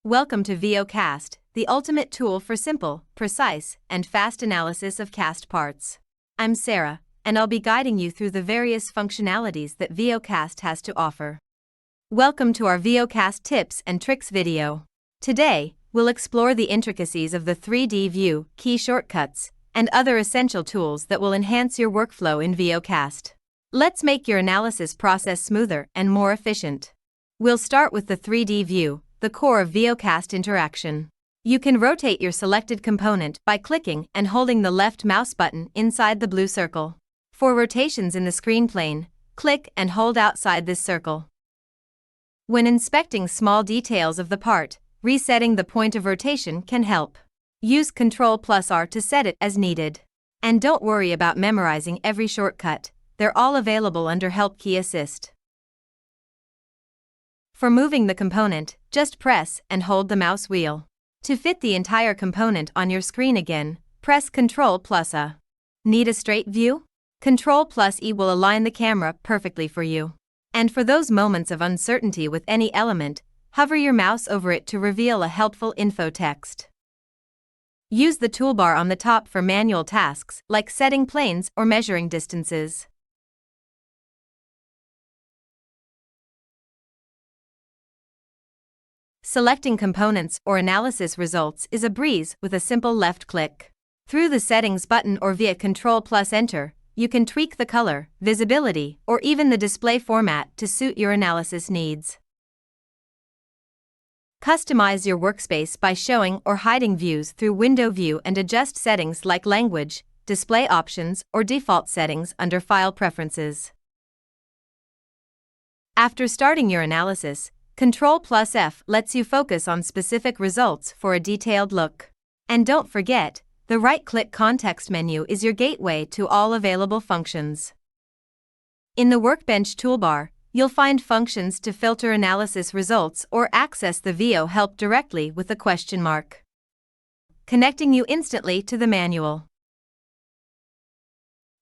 Welcome to veoCAST, the ultimate tool for simple, precise, and fast analysis of cast parts. I'm Sarah, and I'll be guiding you through the various functionalities that veoCAST has to offer. Welcome to our veoCAST tips and tricks video. Today, we'll explore the intricacies of the 3D view, key shortcuts, and other essential tools that will enhance your workflow in veoCAST. Let's make your analysis process smoother and more efficient. We'll start with the 3D view, the core of veoCAST interaction. You can rotate your selected component by clicking and holding the left mouse button inside the blue circle. For rotations in the screen plane, click and hold outside this circle. When inspecting small details of the part, resetting the point of rotation can help. Use Ctrl+R to set it as needed. And don't worry about memorizing every shortcut, they're all available under Help Key Assist. For moving the component, just press and hold the mouse wheel. To fit the entire component on your screen again, press Ctrl+A. Need a straight view? Ctrl+E will align the camera perfectly for you. And for those moments of uncertainty with any element, hover your mouse over it to reveal a helpful info text. Use the toolbar on the top for manual tasks like setting planes or measuring distances. Selecting components or analysis results is a breeze with a simple left click. Through the Settings button or via Ctrl+Enter, you can tweak the color, visibility, or even the display format to suit your analysis needs. Customize your workspace by showing or hiding views through Window View and adjust settings like language, display options, or default settings under File Preferences. After starting your analysis, Ctrl+F lets you focus on specific results for a detailed look. And don't forget, the right-click context menu is your gateway to all available functions. In the Workbench toolbar, you'll find functions to filter analysis results or access the VO help directly with a question mark, connecting you instantly to the manual.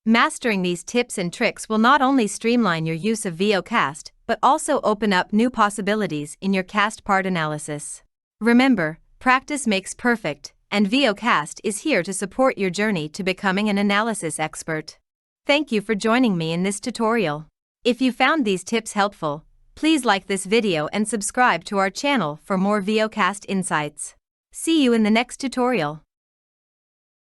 Mastering these tips and tricks will not only streamline your use of veoCAST, but also open up new possibilities in your cast part analysis. Remember, practice makes perfect, and veoCAST is here to support your journey to becoming an analysis expert. Thank you for joining me in this tutorial. If you found these tips helpful, please like this video and subscribe to our channel for more veoCAST insights. See you in the next tutorial.